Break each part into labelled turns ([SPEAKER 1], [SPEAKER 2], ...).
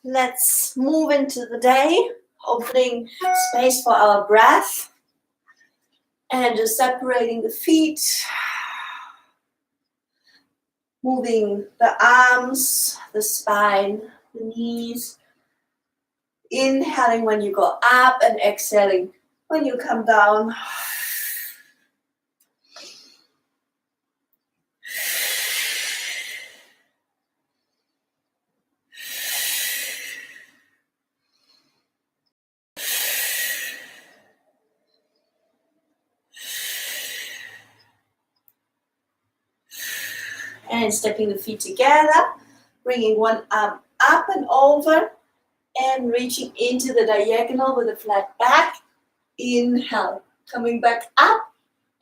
[SPEAKER 1] Let's move into the day, opening space for our breath and just separating the feet, moving the arms, the spine, the knees, inhaling when you go up and exhaling when you come down. And stepping the feet together, bringing one arm up and over and reaching into the diagonal with a flat back. Inhale, coming back up,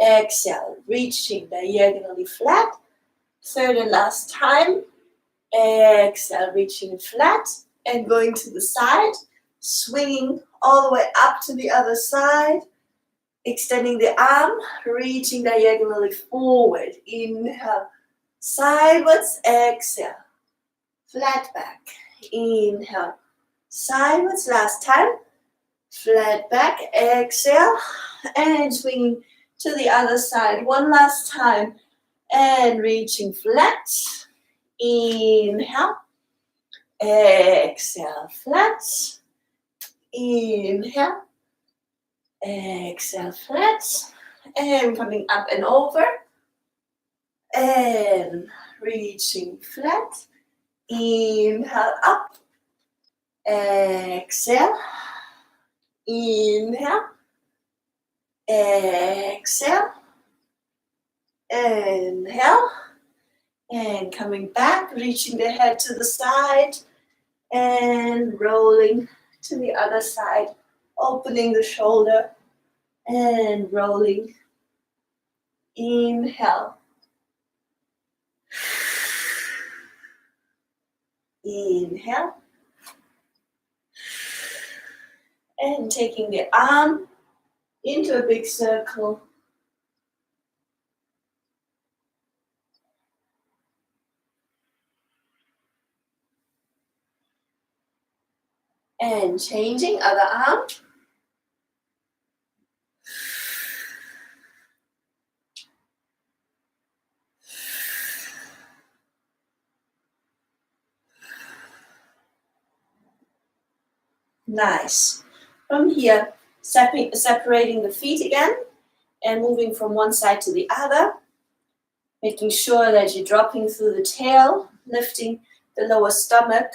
[SPEAKER 1] exhale, reaching diagonally flat. Third and last time, exhale, reaching flat and going to the side, swinging all the way up to the other side, extending the arm, reaching diagonally forward. Inhale, sideways, exhale, flat back. Inhale, sideways, last time, flat back, exhale, and swinging to the other side one last time, and reaching flat. Inhale, exhale, flat. Inhale, exhale, flat, and coming up and over, and reaching flat. Inhale, up, exhale, inhale, exhale, inhale, and coming back, reaching the head to the side, and rolling to the other side, opening the shoulder, and rolling. Inhale. Inhale. And taking the arm into a big circle. And changing, other arm. Nice. From here, separating the feet again and moving from one side to the other, making sure that you're dropping through the tail, lifting the lower stomach.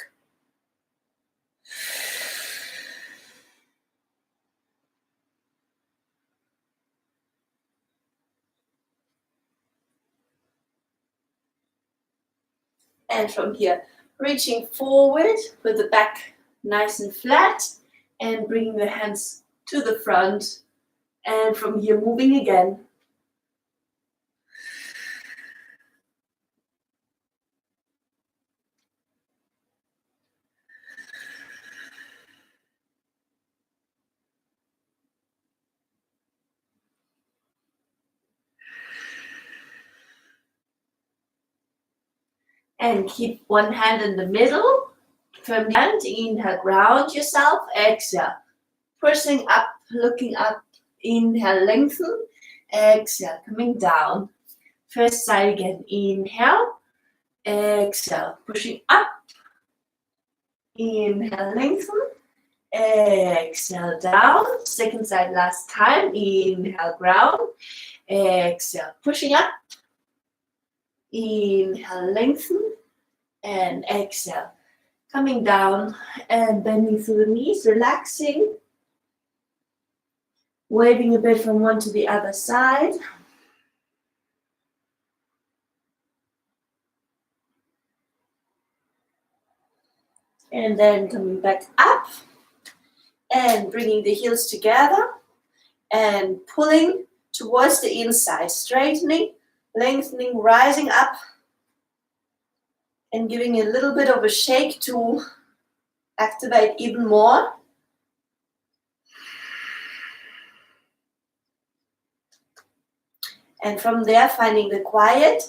[SPEAKER 1] And from here, reaching forward with the back nice and flat and bringing the hands to the front. And from here, moving again. And keep one hand in the middle. From the end, inhale, ground yourself. Exhale, pushing up, looking up. Inhale, lengthen. Exhale, coming down. First side again. Inhale. Exhale, pushing up. Inhale, lengthen. Exhale, down. Second side, last time. Inhale, ground. Exhale, pushing up. Inhale, lengthen. And exhale, coming down and bending through the knees, relaxing. Waving a bit from one to the other side. And then coming back up and bringing the heels together and pulling towards the inside, straightening, lengthening, rising up and giving a little bit of a shake to activate even more. And from there, finding the quiet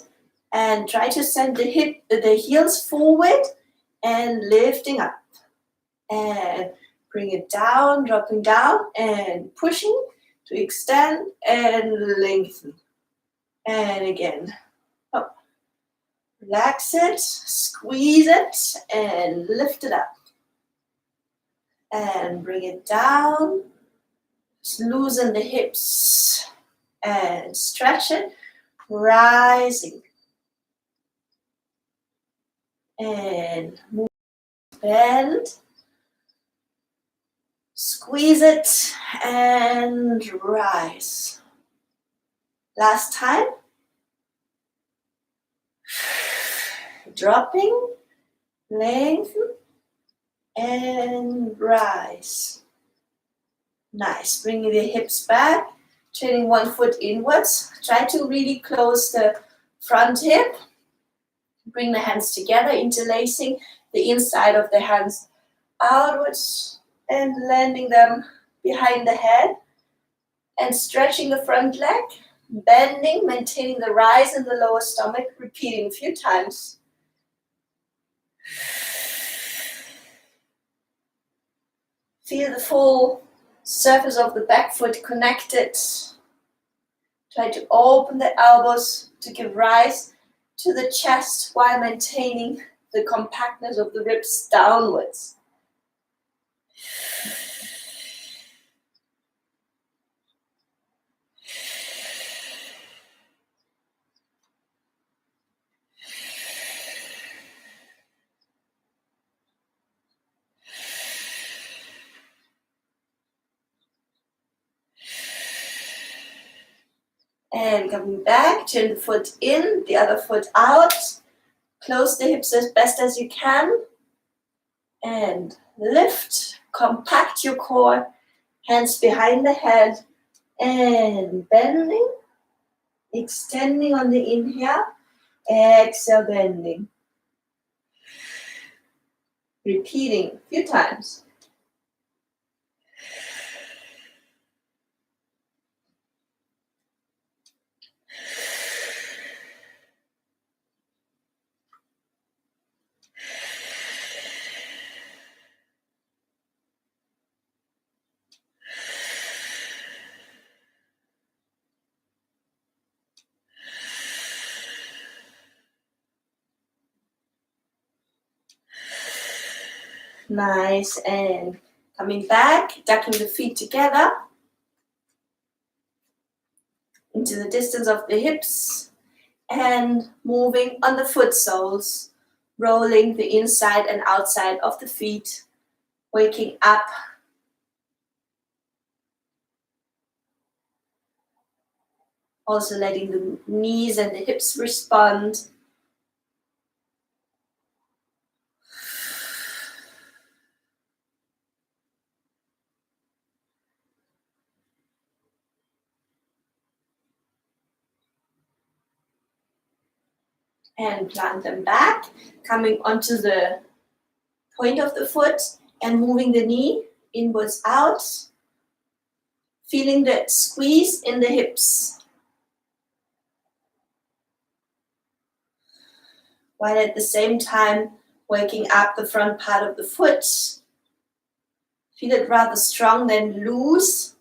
[SPEAKER 1] and try to send the heels forward and lifting up. and bring it down, dropping down and pushing to extend and lengthen. And again, up. Relax it, squeeze it, and lift it up. And bring it down. Just loosen the hips and stretch it, rising. And move, bend. Squeeze it and rise. Last time. Dropping, lengthen, and rise. Nice. Bringing the hips back, turning one foot inwards. Try to really close the front hip. Bring the hands together, interlacing the inside of the hands outwards and landing them behind the head. And stretching the front leg, bending, maintaining the rise in the lower stomach, repeating a few times. Feel the full surface of the back foot connected. Try to open the elbows to give rise to the chest while maintaining the compactness of the ribs downwards. And coming back, turn the foot in, the other foot out. Close the hips as best as you can. And lift, compact your core, hands behind the head. And bending, extending on the inhale, exhale, bending. Repeating a few times. Nice, and coming back, ducking the feet together into the distance of the hips and moving on the foot soles, rolling the inside and outside of the feet, waking up. Also letting the knees and the hips respond. And plant them back, coming onto the point of the foot and moving the knee inwards out, feeling the squeeze in the hips, while at the same time waking up the front part of the foot. Feel it rather strong, then loose,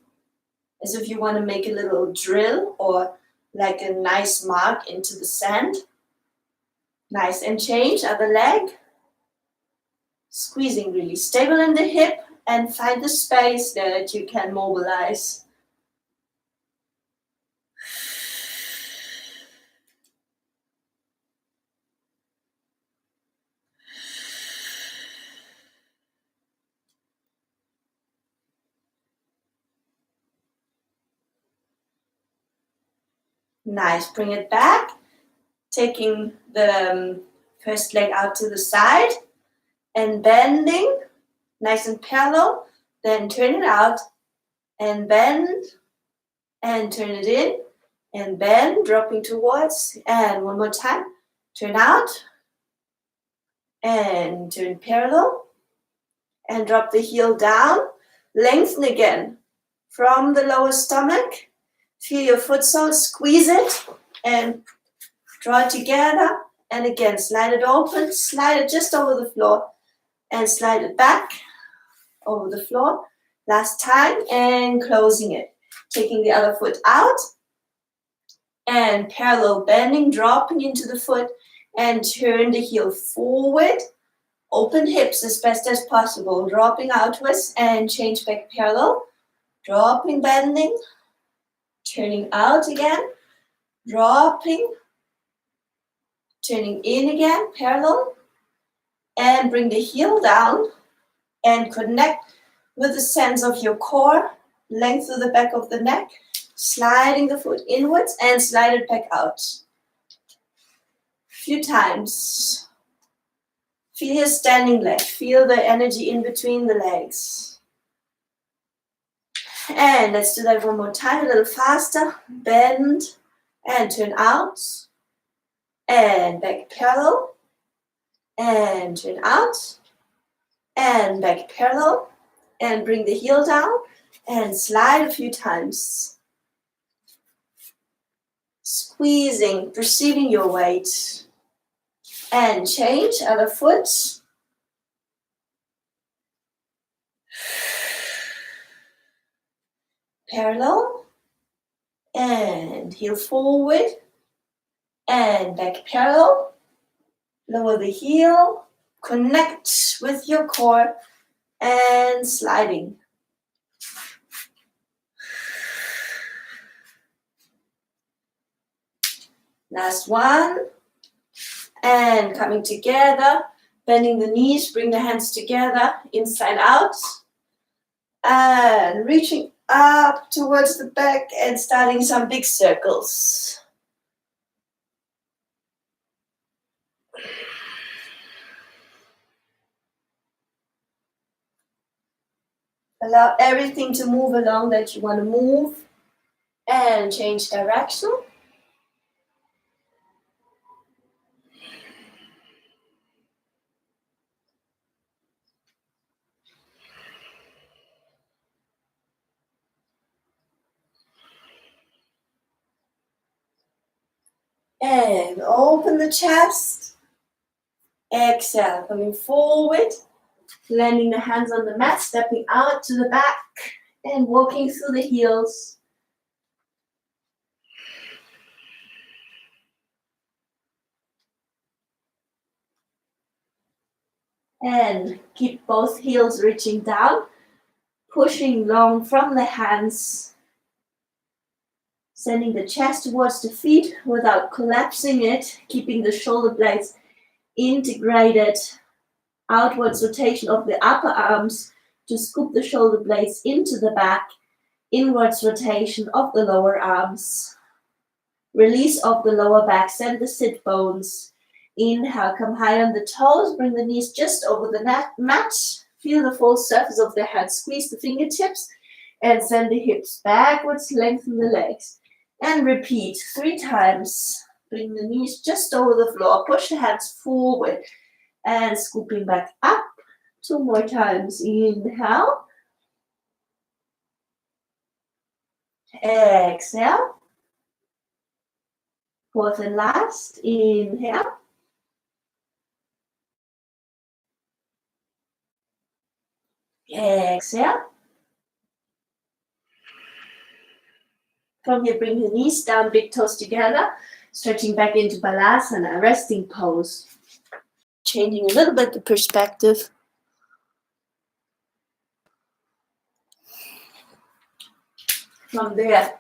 [SPEAKER 1] as if you want to make a little drill or like a nice mark into the sand. Nice, and change other leg. Squeezing really stable in the hip and find the space there that you can mobilize. Nice, bring it back. Taking the first leg out to the side and bending, nice and parallel. Then turn it out and bend and turn it in and bend, dropping towards. And one more time, turn out and turn parallel and drop the heel down. Lengthen again from the lower stomach. Feel your foot sole, squeeze it and draw it together. And again, slide it open, slide it just over the floor and slide it back. over the floor. Last time, and closing it. Taking the other foot out, and parallel bending, dropping into the foot, and turn the heel forward. Open hips as best as possible, dropping outwards, and change back parallel. Dropping, bending, turning out again, dropping, turning in again, parallel, and bring the heel down and connect with the sense of your core, length of the back of the neck, sliding the foot inwards and slide it back out. Few times. Feel your standing leg, feel the energy in between the legs. And let's do that one more time, a little faster. Bend and turn out, and back parallel, and turn out, and back parallel, and bring the heel down, and slide a few times. Squeezing, perceiving your weight. And change, other foot. Parallel, and heel forward, and back parallel. Lower the heel, connect with your core, and sliding. Last one. And coming together, bending the knees, bring the hands together, inside out. And reaching up towards the back and starting some big circles. Allow everything to move along that you want to move and change direction. And open the chest. Exhale, coming forward, landing the hands on the mat, stepping out to the back and walking through the heels. And keep both heels reaching down, pushing long from the hands, sending the chest towards the feet without collapsing it, keeping the shoulder blades integrated. Outwards rotation of the upper arms to scoop the shoulder blades into the back. Inwards rotation of the lower arms. Release of the lower back, send the sit bones. Inhale, come high on the toes, bring the knees just over the mat. Feel the full surface of the hands, squeeze the fingertips and send the hips backwards, lengthen the legs. And repeat 3 times. Bring the knees just over the floor, push the hands forward and scooping back up. 2 more times. Inhale. Exhale. 4th and last. Inhale. Exhale. From here, bring the knees down, big toes together, stretching back into Balasana, resting pose. Changing a little bit the perspective. From there,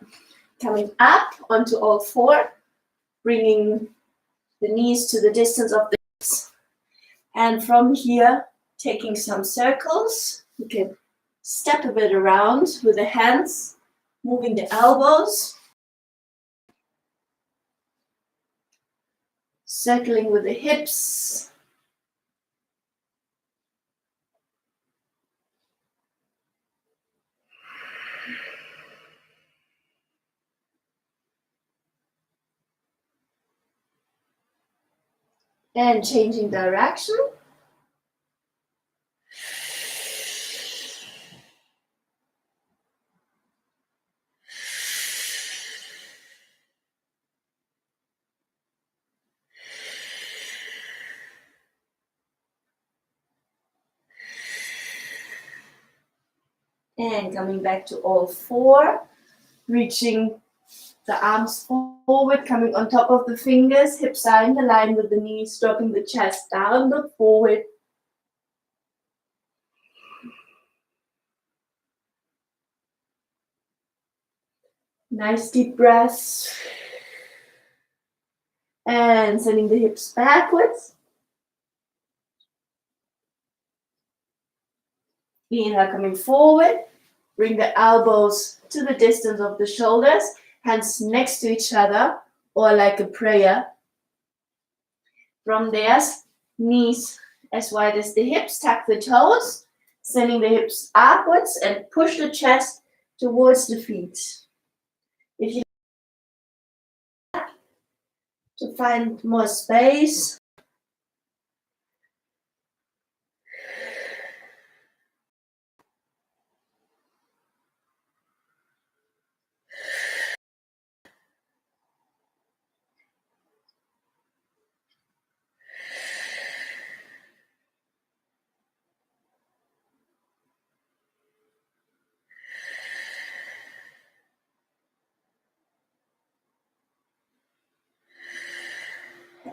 [SPEAKER 1] coming up onto all 4, bringing the knees to the distance of the hips. And from here, taking some circles. You can step a bit around with the hands, moving the elbows. Circling with the hips. And changing direction. And coming back to all four, reaching the arms forward, coming on top of the fingers, hips are in line with the knees, dropping the chest down, look forward. Nice deep breaths. And sending the hips backwards. Inhale, coming forward. Bring the elbows to the distance of the shoulders, hands next to each other, or like a prayer. From there, knees as wide as the hips, tuck the toes, sending the hips upwards and push the chest towards the feet. If you to find more space,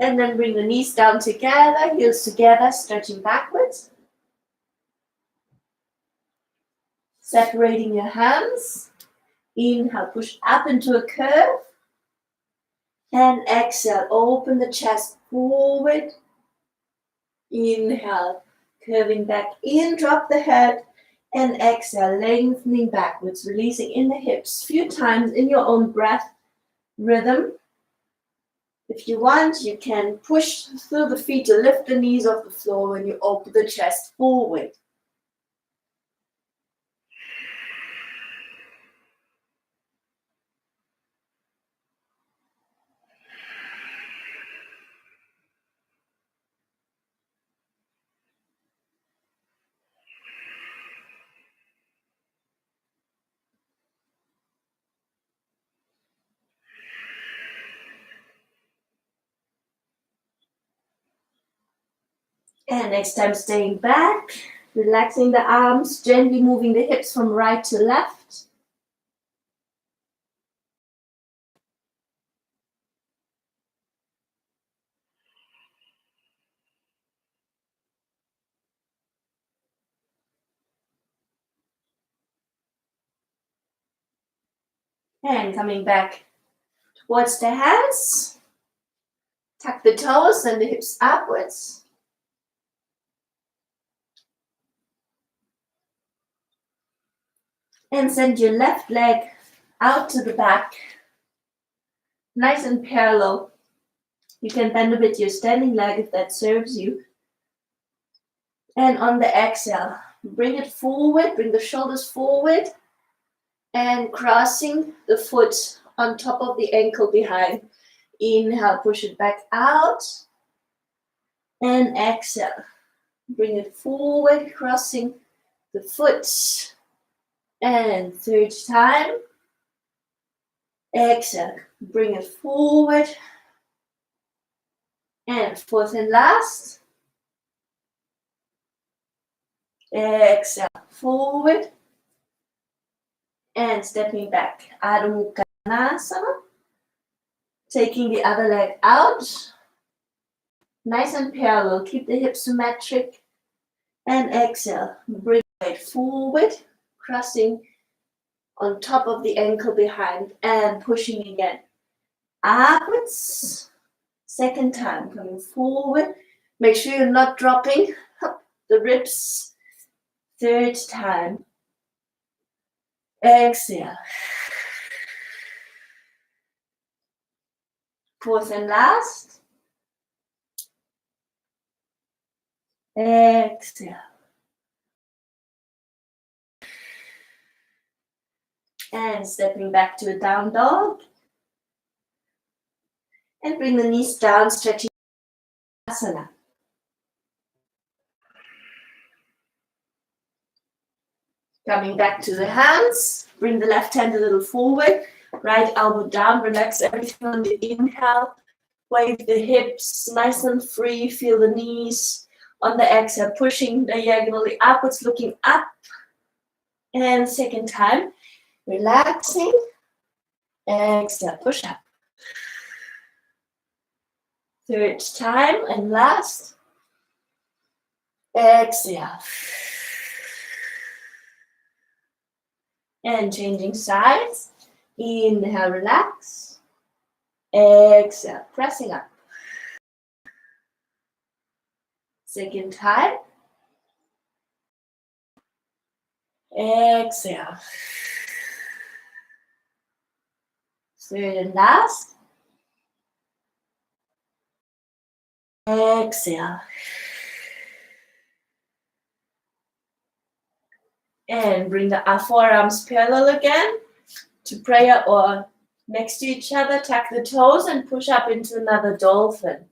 [SPEAKER 1] and then bring the knees down together, heels together, stretching backwards. Separating your hands. Inhale, push up into a curve. And exhale, open the chest forward. Inhale, curving back in, drop the head. And exhale, lengthening backwards, releasing in the hips. Few times in your own breath rhythm. If you want, you can push through the feet to lift the knees off the floor when you open the chest forward. And next time, staying back, relaxing the arms, gently moving the hips from right to left. And coming back towards the hands. Tuck the toes and the hips upwards. And send your left leg out to the back. Nice and parallel. You can bend a bit your standing leg if that serves you. And on the exhale, bring it forward, bring the shoulders forward. And crossing the foot on top of the ankle behind. Inhale, push it back out. And exhale. Bring it forward, crossing the foot. And third time. Exhale. Bring it forward. And fourth and last. Exhale. Forward. And stepping back. Adho Mukha Konasana. Taking the other leg out. Nice and parallel. Keep the hips symmetric. And exhale. Bring it forward. Crossing on top of the ankle behind. And pushing again. Upwards. Second time. Coming forward. Make sure you're not dropping the ribs. Third time. Exhale. Fourth and last. Exhale. And stepping back to a down dog. And bring the knees down, stretching asana. Coming back to the hands. Bring the left hand a little forward. Right elbow down. Relax everything on the inhale. Wave the hips nice and free. Feel the knees. On the exhale, pushing diagonally upwards, looking up. And second time, relaxing. Exhale, push up. Third time and last. Exhale. And changing sides. Inhale, relax. Exhale, pressing up. Second time. Exhale. Third and last. Exhale. And bring the forearms parallel again to prayer or next to each other. Tuck the toes and push up into another dolphin.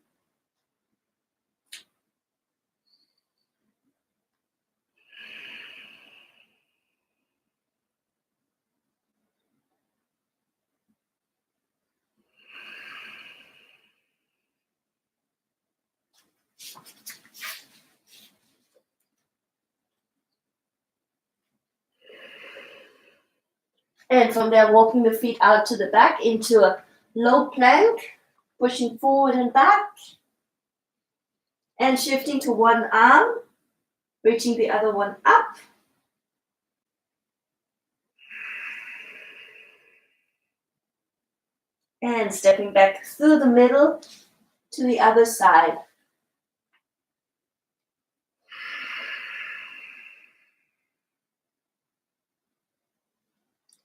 [SPEAKER 1] And from there, walking the feet out to the back into a low plank, pushing forward and back. And shifting to one arm, reaching the other one up. And stepping back through the middle to the other side.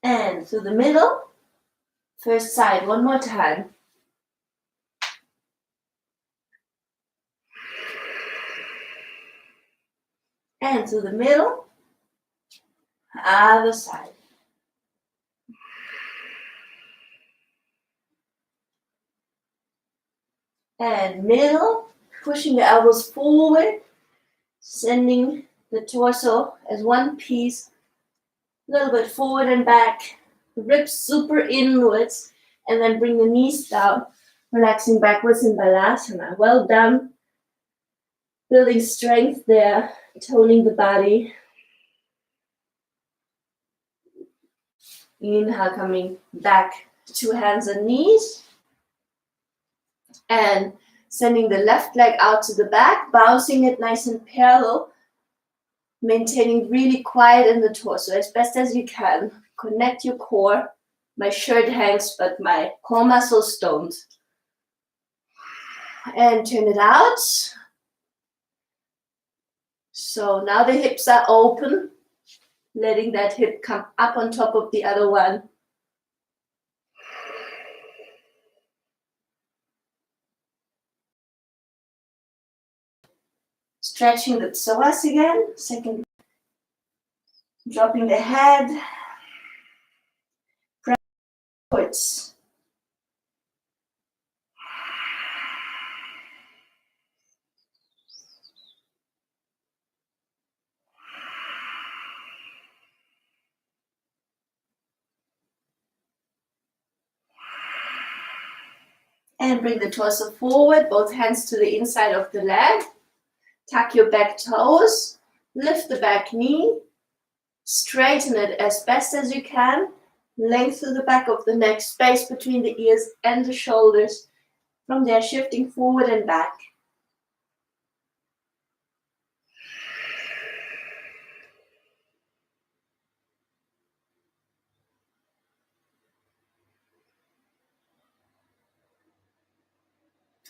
[SPEAKER 1] And through the middle, first side, one more time. And through the middle, other side. And middle, pushing the elbows forward, sending the torso as one piece, a little bit forward and back, ribs super inwards, and then bring the knees down, relaxing backwards in Balasana. Well done. Building strength there, toning the body. Inhale, coming back, two hands and knees. And sending the left leg out to the back, bouncing it nice and parallel, maintaining really quiet in the torso as best as you can. Connect your core. My shirt hangs, but my core muscles don't. And turn it out. So now the hips are open, letting that hip come up on top of the other one. Stretching the psoas again. Second, dropping the head. Press upwards. And bring the torso forward, both hands to the inside of the leg. Tuck your back toes, lift the back knee, straighten it as best as you can. Length through the back of the neck, space between the ears and the shoulders. From there, shifting forward and back.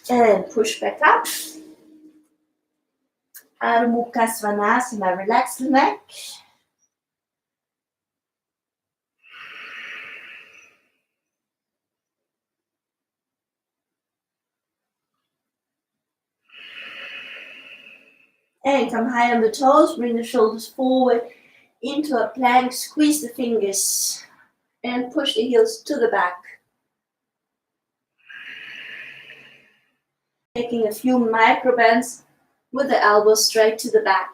[SPEAKER 1] And push back up. Adho Mukha Svanasana, relax the neck. And come high on the toes, bring the shoulders forward into a plank, squeeze the fingers and push the heels to the back. Taking a few micro bends with the elbows straight to the back.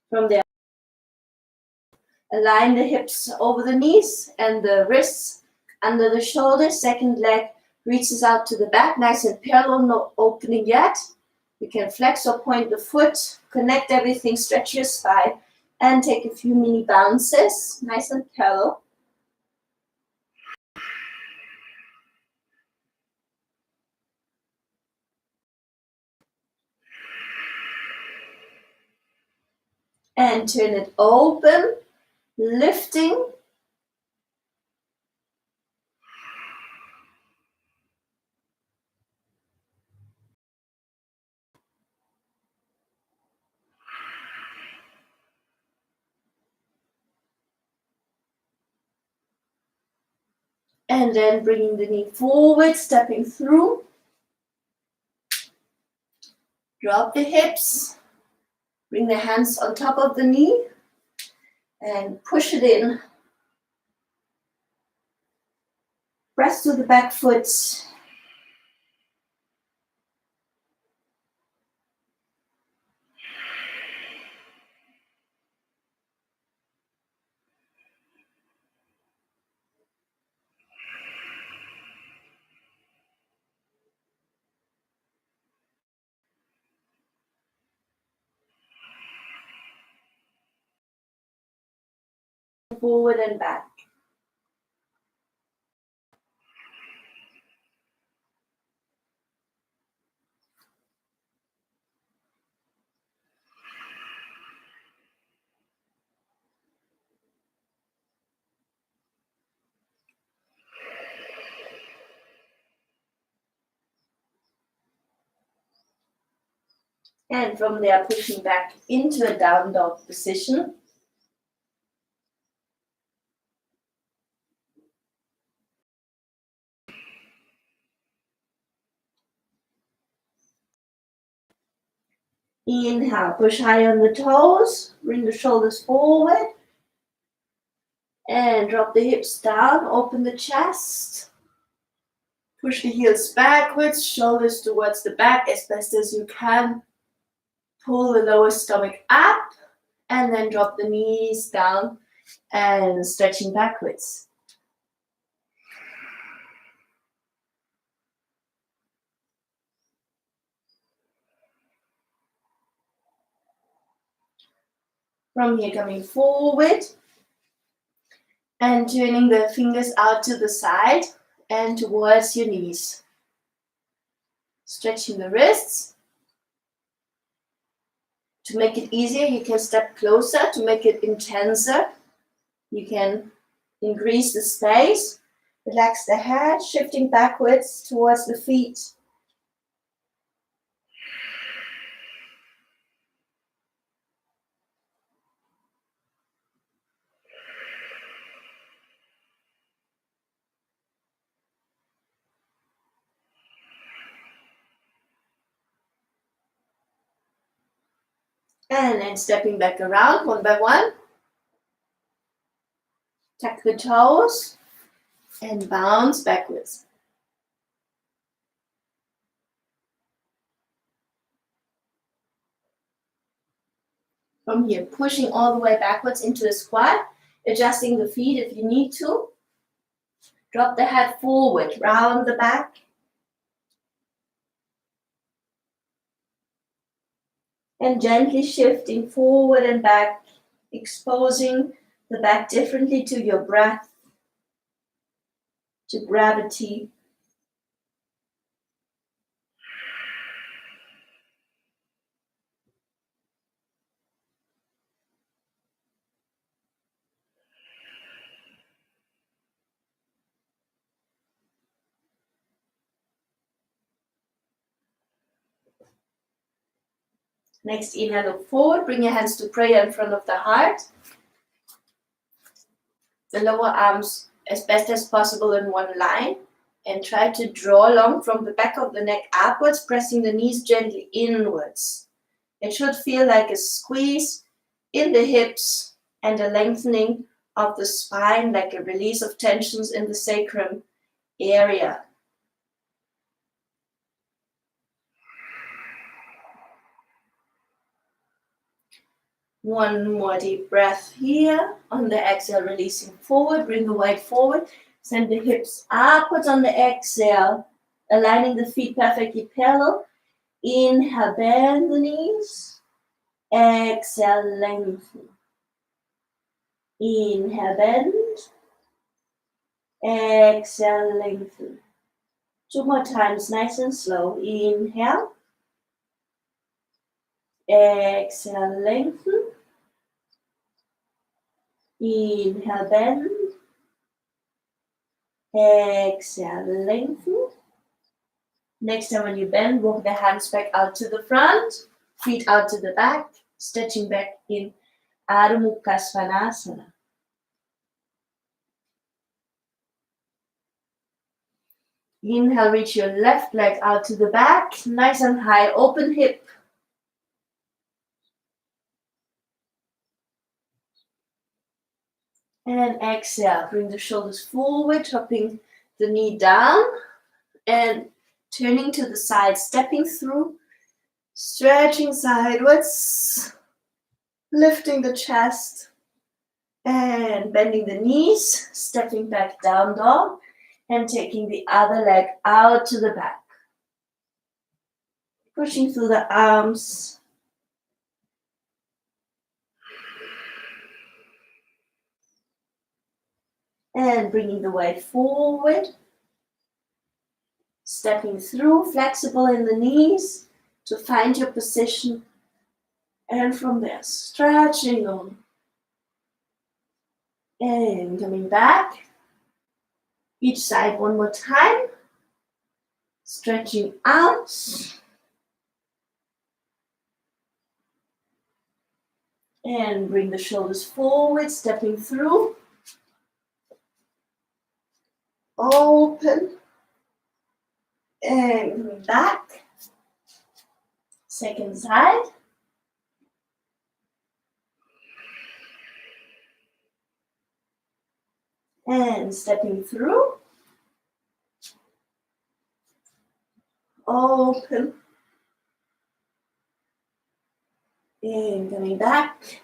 [SPEAKER 1] From there, align the hips over the knees and the wrists under the shoulders. Second leg reaches out to the back, nice and parallel, no opening yet. You can flex or point the foot, connect everything, stretch your spine, and take a few mini bounces, nice and parallel. And turn it open, lifting. And then bringing the knee forward, stepping through. Drop the hips. Bring the hands on top of the knee. And push it in. Press to the back foot. Forward and back. And from there, pushing back into a down dog position. Inhale, push high on the toes, bring the shoulders forward, and drop the hips down, open the chest. Push the heels backwards, shoulders towards the back as best as you can. Pull the lower stomach up, and then drop the knees down and stretching backwards. From here, coming forward and turning the fingers out to the side and towards your knees. Stretching the wrists. To make it easier, you can step closer. To make it intenser, you can increase the space. Relax the head, shifting backwards towards the feet. And then stepping back around one by one. Tuck the toes and bounce backwards. From here, pushing all the way backwards into a squat, adjusting the feet if you need to. Drop the head forward, round the back. And gently shifting forward and back, exposing the back differently to your breath, to gravity. Next inhale, look forward, bring your hands to prayer in front of the heart. The lower arms as best as possible in one line. And try to draw along from the back of the neck upwards, pressing the knees gently inwards. It should feel like a squeeze in the hips and a lengthening of the spine, like a release of tensions in the sacrum area. One more deep breath here. On the exhale, releasing forward, bring the weight forward. Send the hips upwards on the exhale. aligning the feet perfectly parallel. Inhale, bend the knees. Exhale, lengthen. Inhale, bend. Exhale, lengthen. 2 more times, nice and slow. Inhale. Exhale, lengthen. Inhale, bend. Exhale, lengthen. Next time when you bend, walk the hands back out to the front, feet out to the back, stretching back in Adho Mukha Svanasana. Inhale, reach your left leg out to the back, nice and high, open hip. And exhale, bring the shoulders forward, dropping the knee down and turning to the side, stepping through, stretching sideways, lifting the chest and bending the knees, stepping back down dog and taking the other leg out to the back. Pushing through the arms. And bringing the weight forward. Stepping through, flexible in the knees to find your position. And from there, stretching on. And coming back. Each side one more time. Stretching out. And bring the shoulders forward, stepping through. Open. And coming back. Second side. And stepping through. Open. And coming back.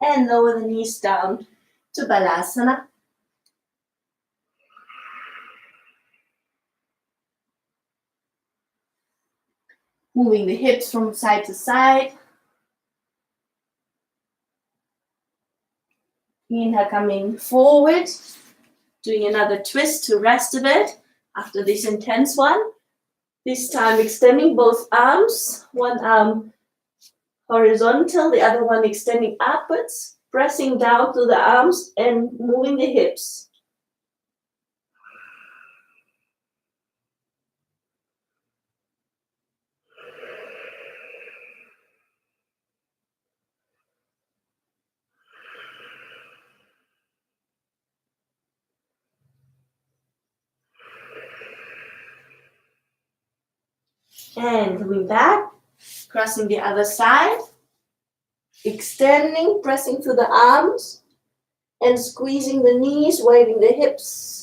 [SPEAKER 1] And lower the knees down to Balasana. Moving the hips from side to side. Inhale, coming forward. Doing another twist to rest a bit after this intense one. This time extending both arms. One arm horizontal, the other one extending upwards. Pressing down through the arms and moving the hips. And coming back, crossing the other side, extending, pressing through the arms, and squeezing the knees, waving the hips.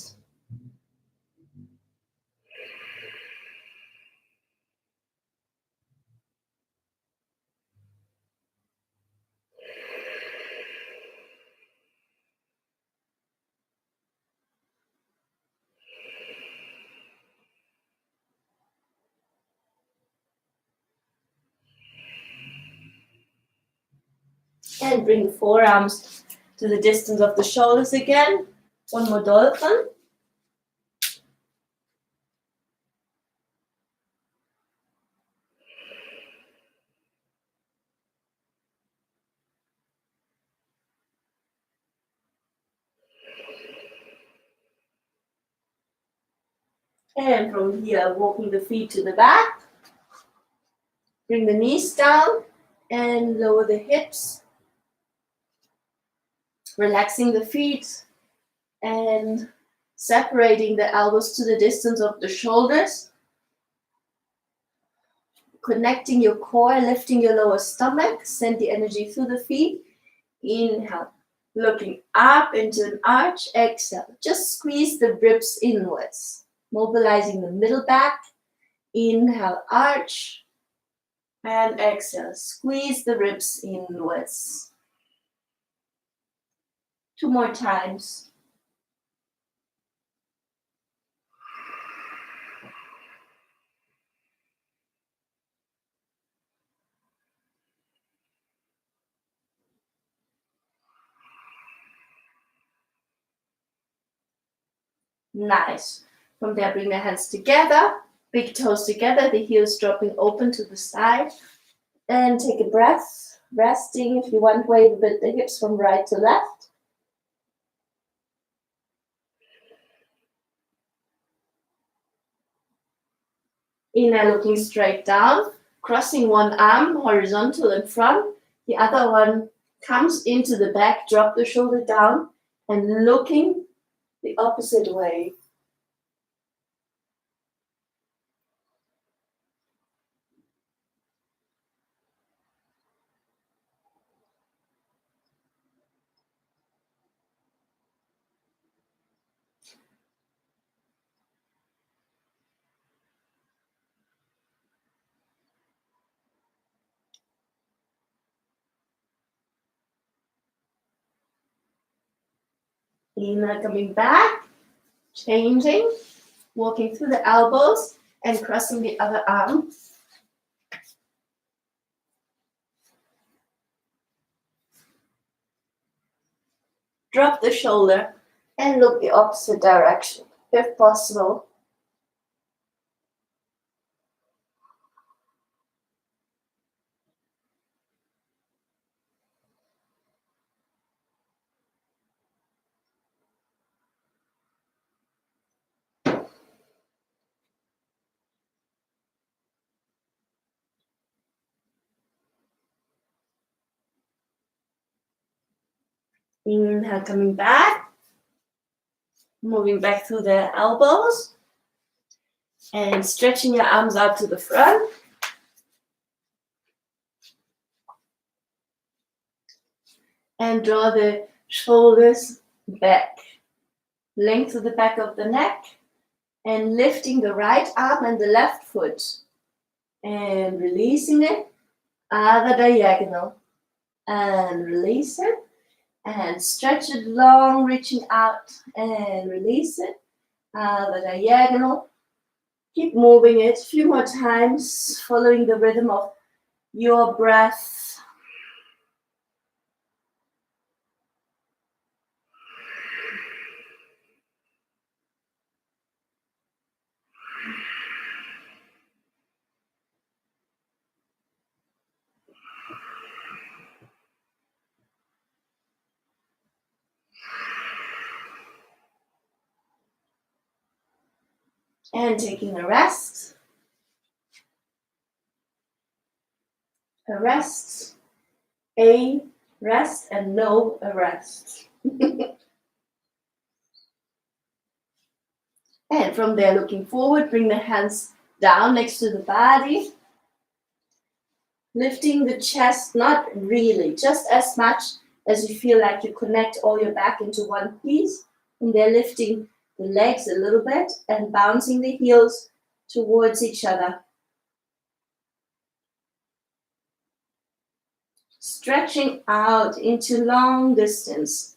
[SPEAKER 1] And bring forearms to the distance of the shoulders again. One more dolphin. And from here, walking the feet to the back. Bring the knees down and lower the hips. Relaxing the feet and separating the elbows to the distance of the shoulders. Connecting your core, lifting your lower stomach. Send the energy through the feet. Inhale. Looking up into an arch. Exhale. Just squeeze the ribs inwards. Mobilizing the middle back. Inhale, arch. And exhale. Squeeze the ribs inwards. 2 more times. Nice. From there, bring the hands together, big toes together, the heels dropping open to the side. And take a breath, resting. If you want, wave a bit the hips from right to left. Inhale, looking straight down, crossing one arm horizontal in front, the other one comes into the back, drop the shoulder down, and looking the opposite way. Inhale, coming back, changing, walking through the elbows and crossing the other arm. Drop the shoulder and look the opposite direction, if possible. Inhale, coming back, moving back through the elbows and stretching your arms out to the front. And draw the shoulders back, length to the back of the neck, and lifting the right arm and the left foot, and releasing it, other diagonal, and release it, and stretch it long, reaching out, and release it, other diagonal. Keep moving it a few more times, following the rhythm of your breath. And taking a rest, a rest, and no arrest. And from there, looking forward, bring the hands down next to the body, lifting the chest, not really, just as much as you feel like you connect all your back into one piece. And they're lifting the legs a little bit and bouncing the heels towards each other. Stretching out into long distance.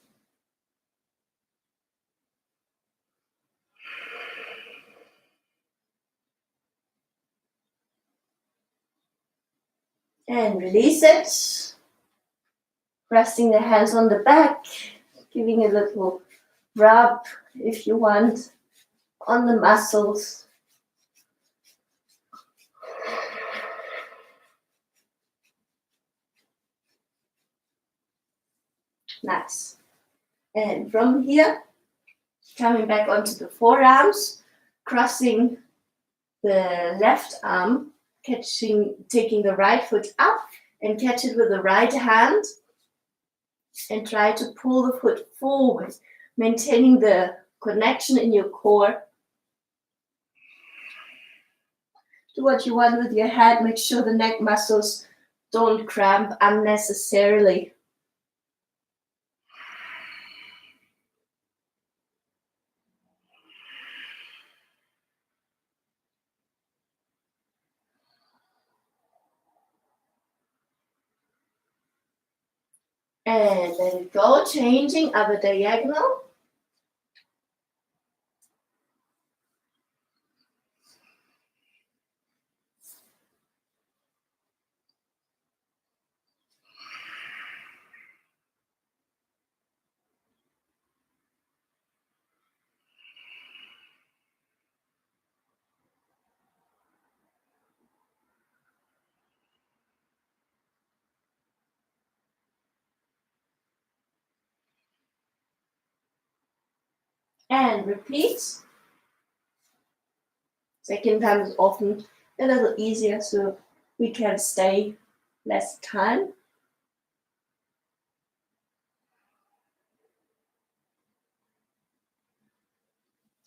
[SPEAKER 1] And release it. Resting the hands on the back, giving a little rub if you want on the muscles. Nice. And from here, coming back onto the forearms, crossing the left arm, taking the right foot up and catch it with the right hand and try to pull the foot forward, maintaining the connection in your core. Do what you want with your head. Make sure the neck muscles don't cramp unnecessarily. And let it go, changing other diagonal. And repeat. Second time is often a little easier, so we can stay less time.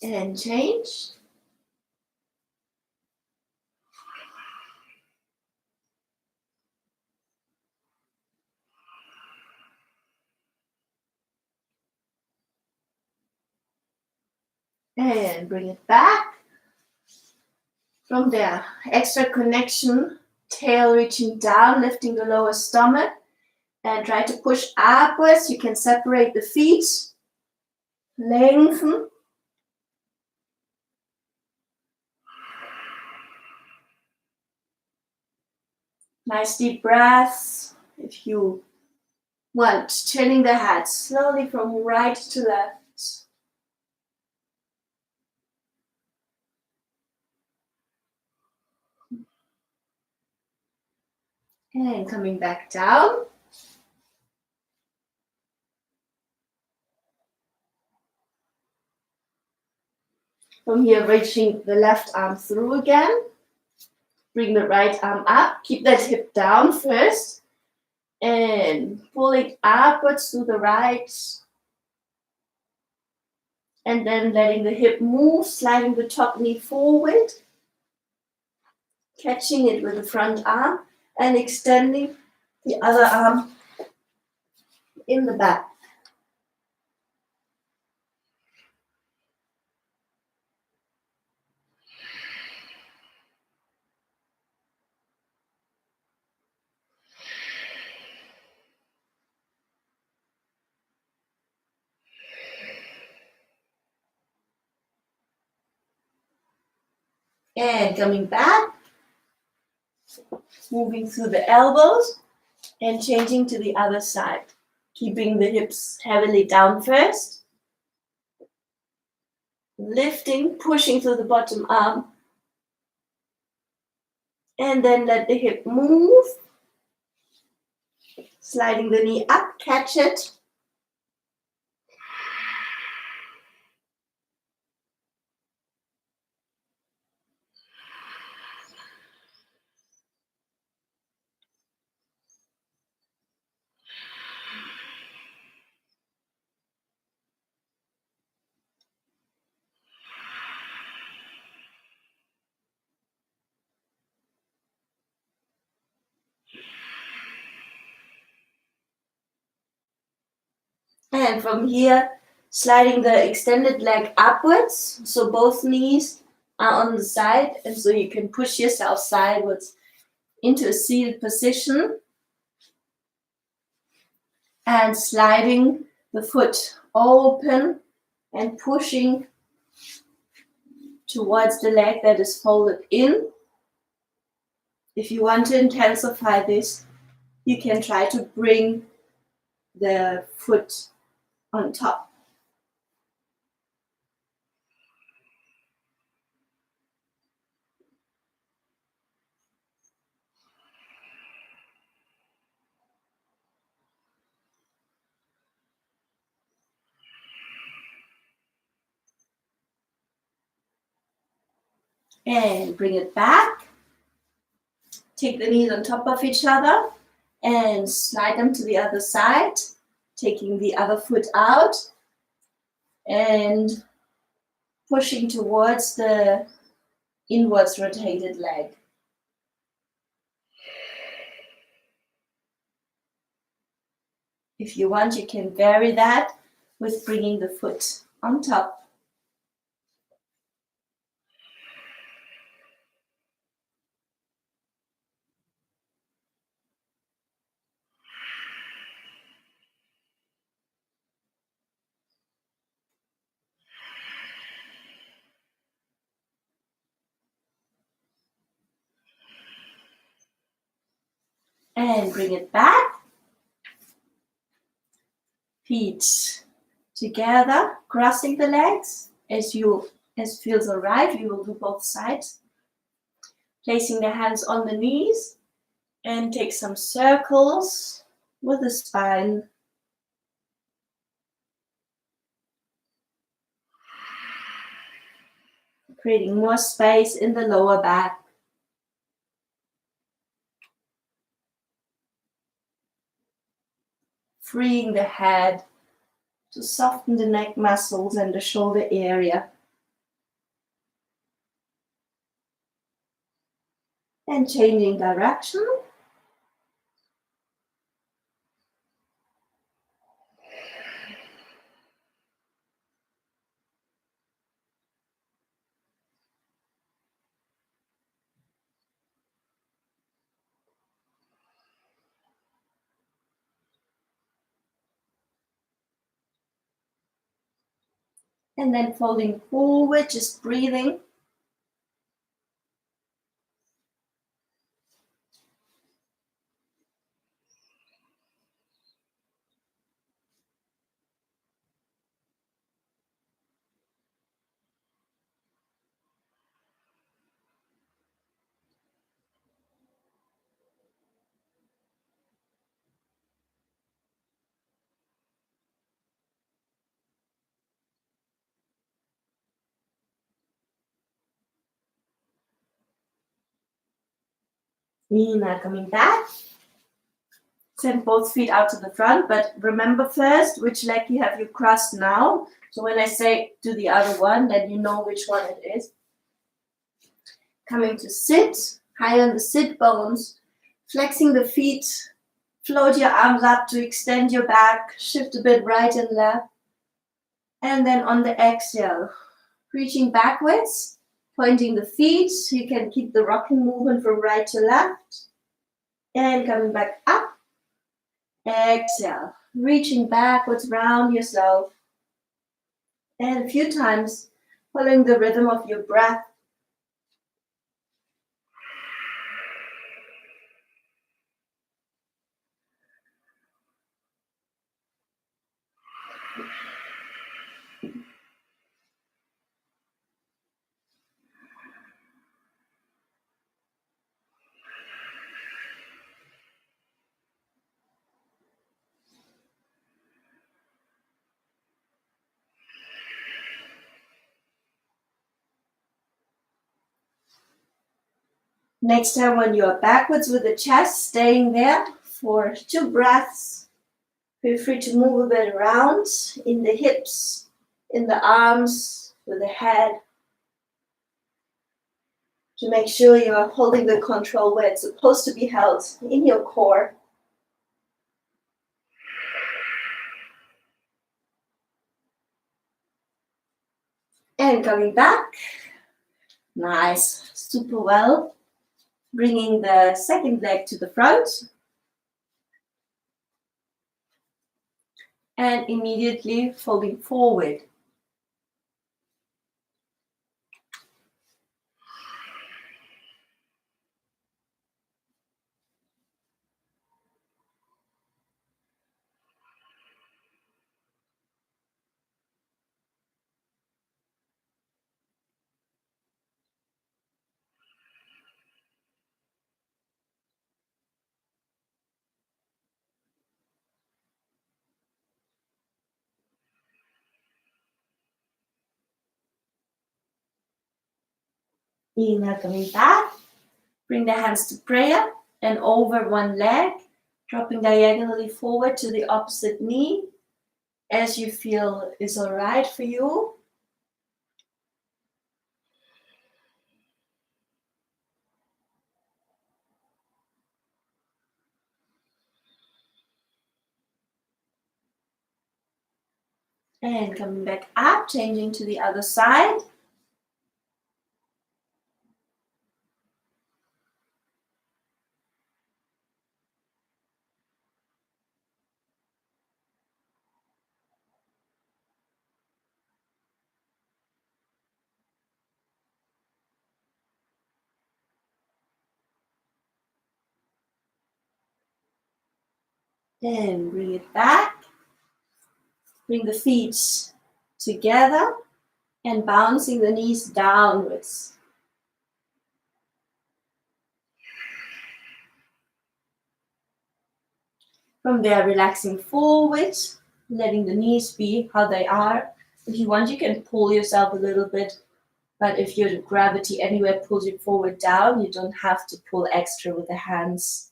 [SPEAKER 1] And change. And bring it back. From there, extra connection, tail reaching down, lifting the lower stomach. And try to push upwards. You can separate the feet. Lengthen. Nice deep breaths. If you want, turning the head slowly from right to left. And coming back down. From here, reaching the left arm through again. Bring the right arm up. Keep that hip down first. And pulling upwards to the right. And then letting the hip move, sliding the top knee forward. Catching it with the front arm. And extending the other arm in the back. And coming back, moving through the elbows and changing to the other side. Keeping the hips heavily down first. Lifting, pushing through the bottom arm. And then let the hip move. Sliding the knee up, catch it. And from here, sliding the extended leg upwards. So both knees are on the side. And so you can push yourself sideways into a seated position. And sliding the foot open and pushing towards the leg that is folded in. If you want to intensify this, you can try to bring the foot on top. And bring it back. Take the knees on top of each other and slide them to the other side, taking the other foot out and pushing towards the inwards rotated leg. If you want, you can vary that with bringing the foot on top. And bring it back. Feet together, crossing the legs as feels alright. We will do both sides. Placing the hands on the knees and take some circles with the spine. creating more space in the lower back. Freeing the head to soften the neck muscles and the shoulder area. And changing direction. And then folding forward, just breathing. Now coming back. Send both feet out to the front, but remember first which leg you have you crossed now. So when I say do the other one, then you know which one it is. Coming to sit, high on the sit bones, flexing the feet, float your arms up to extend your back, shift a bit right and left. And then on the exhale, reaching backwards, pointing the feet, so you can keep the rocking movement from right to left. And coming back up. Exhale, reaching backwards, round yourself. And a few times, following the rhythm of your breath. Next time when you are backwards with the chest, staying there for 2 breaths. Feel free to move a bit around in the hips, in the arms, with the head. To make sure you are holding the control where it's supposed to be held, in your core. And coming back. Nice, super well. Bringing the second leg to the front. And immediately folding forward. Inhale, coming back. Bring the hands to prayer and over one leg, dropping diagonally forward to the opposite knee as you feel is all right for you. And coming back up, changing to the other side. And bring it back. Bring the feet together and bouncing the knees downwards. From there, relaxing forward, letting the knees be how they are. If you want, you can pull yourself a little bit But if your gravity anywhere pulls you forward down, you don't have to pull extra with the hands.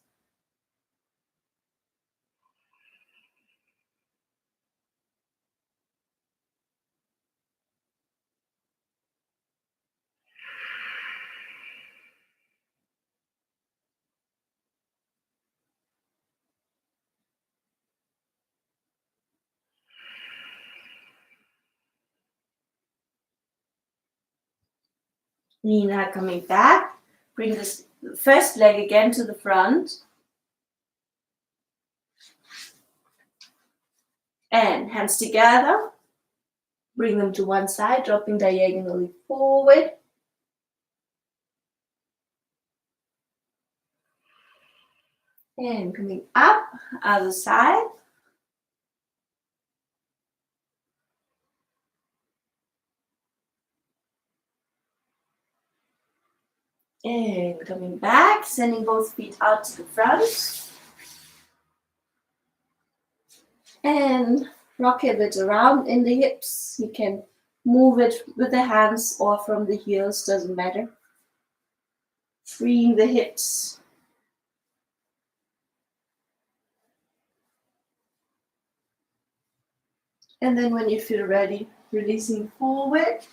[SPEAKER 1] Now coming back, bring this first leg again to the front. And hands together. Bring them to one side, dropping diagonally forward. And coming up, other side. And coming back, sending both feet out to the front. And rock a bit around in the hips. You can move it with the hands or from the heels, doesn't matter. Freeing the hips. And then when you feel ready, releasing forward.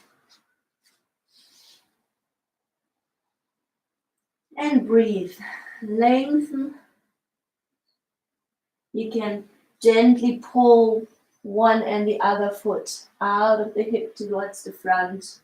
[SPEAKER 1] And breathe. Lengthen. You can gently pull one and the other foot out of the hip towards the front.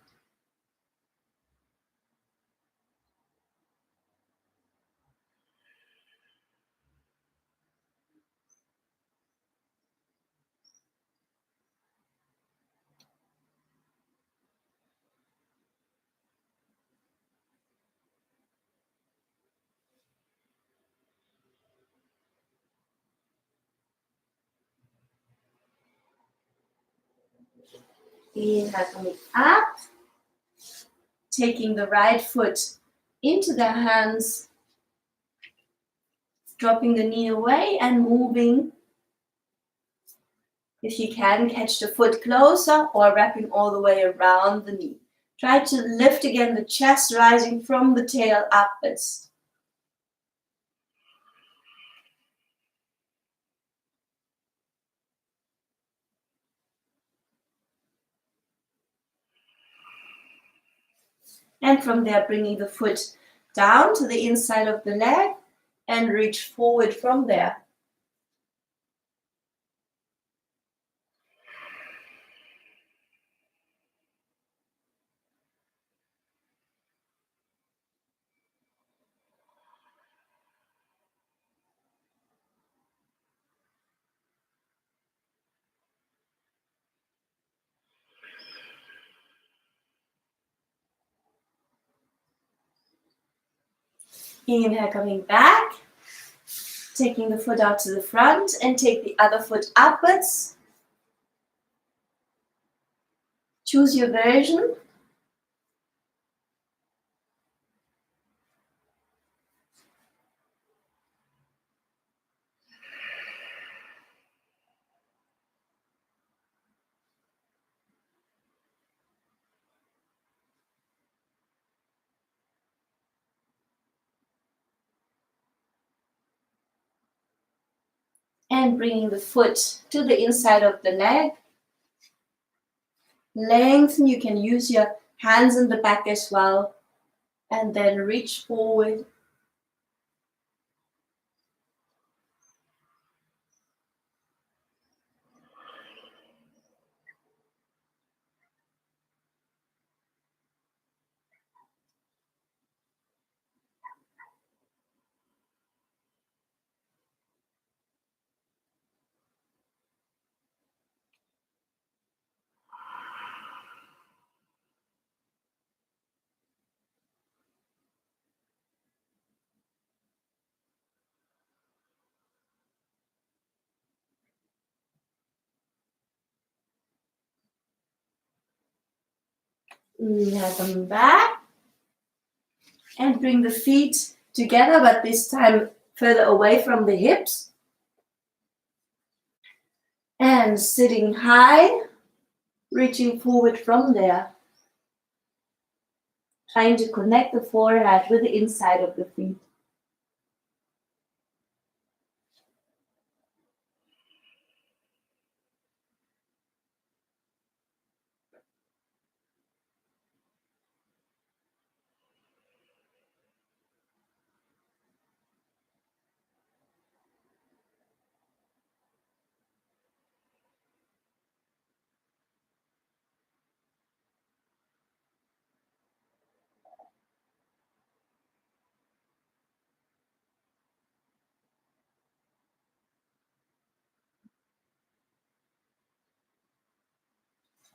[SPEAKER 1] Inhale, coming up. Taking the right foot into the hands. Dropping the knee away and moving. If you can, catch the foot closer or wrapping all the way around the knee. Try to lift again the chest, rising from the tail upwards. And from there, bringing the foot down to the inside of the leg and reach forward from there. Inhale, coming back. Taking the foot out to the front and take the other foot upwards. Choose your version. And bringing the foot to the inside of the leg. Lengthen, you can use your hands in the back as well. And then reach forward. Now coming back. And bring the feet together, but this time further away from the hips. And sitting high, reaching forward from there. trying to connect the forehead with the inside of the feet.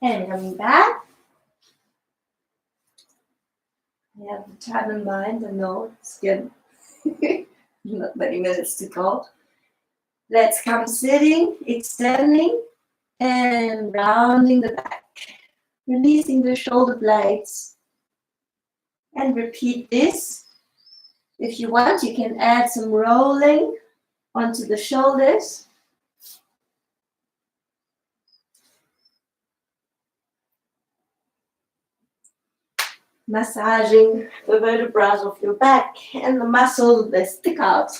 [SPEAKER 1] And coming back. I have the time in mind, I know it's good. Not many minutes to go. Let's come sitting, extending, and rounding the back. Releasing the shoulder blades. And repeat this. If you want, you can add some rolling onto the shoulders. Massaging the vertebrae of your back and the muscles that stick out.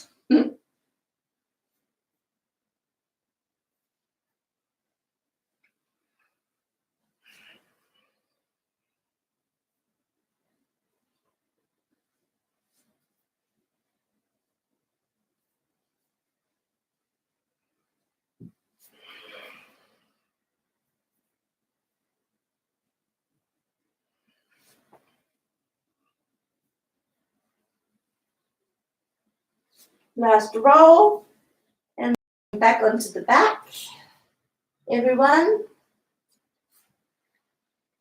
[SPEAKER 1] Last roll, and back onto the back. Everyone,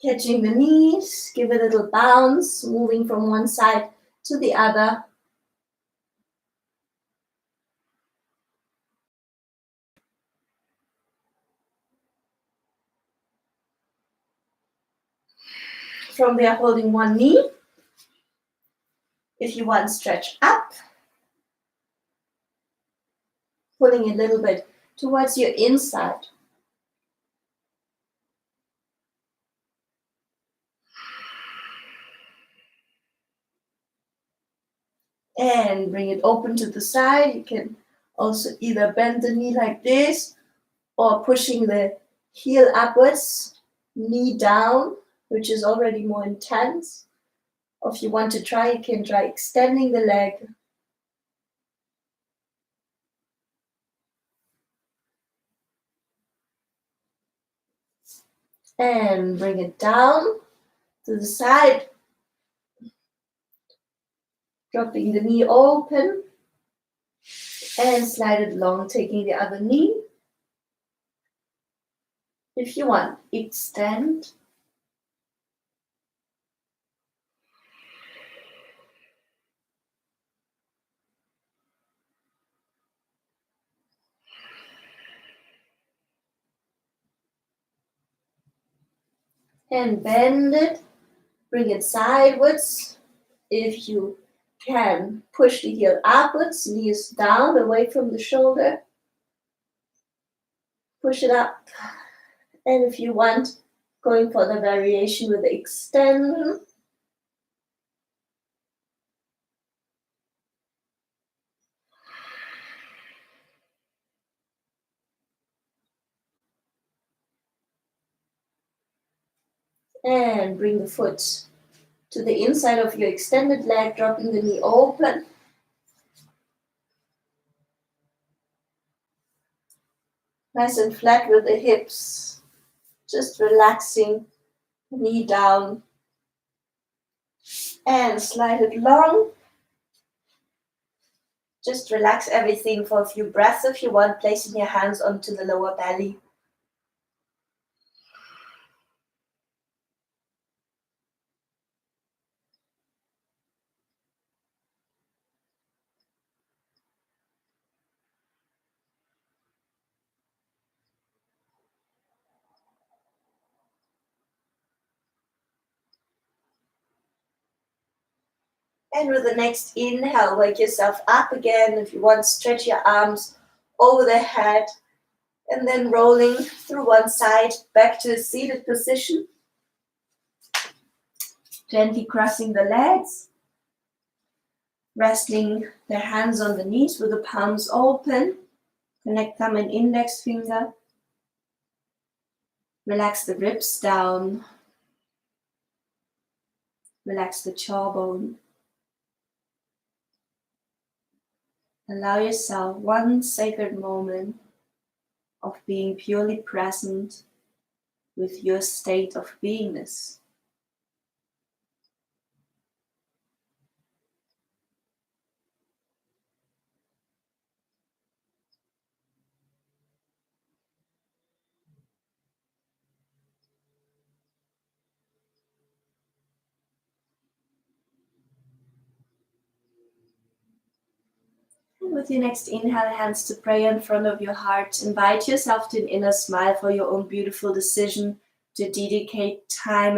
[SPEAKER 1] catching the knees, give a little bounce, moving from one side to the other. From there, holding one knee. If you want, stretch up. Pulling a little bit towards your inside. And bring it open to the side. You can also either bend the knee like this or pushing the heel upwards, knee down, which is already more intense. Or if you want to try, you can try extending the leg. And bring it down to the side. Dropping the knee open. And slide it along, taking the other knee. If you want, extend. And bend it. Bring it sideways. If you can, push the heel upwards, knees down, away from the shoulder. Push it up. And if you want, going for the variation with the extension. And bring the foot to the inside of your extended leg, dropping the knee open. Nice and flat with the hips. Just relaxing, knee down. And slide it long. Just relax everything for a few breaths if you want, placing your hands onto the lower belly. And with the next inhale, wake yourself up again. If you want, stretch your arms over the head. And then rolling through one side, back to a seated position. Gently crossing the legs, resting their hands on the knees with the palms open. Connect thumb and index finger. Relax the ribs down. Relax the jawbone. Allow yourself one sacred moment of being purely present with your state of beingness. And with your next inhale, hands to prayer in front of your heart. Invite yourself to an inner smile for your own beautiful decision to dedicate time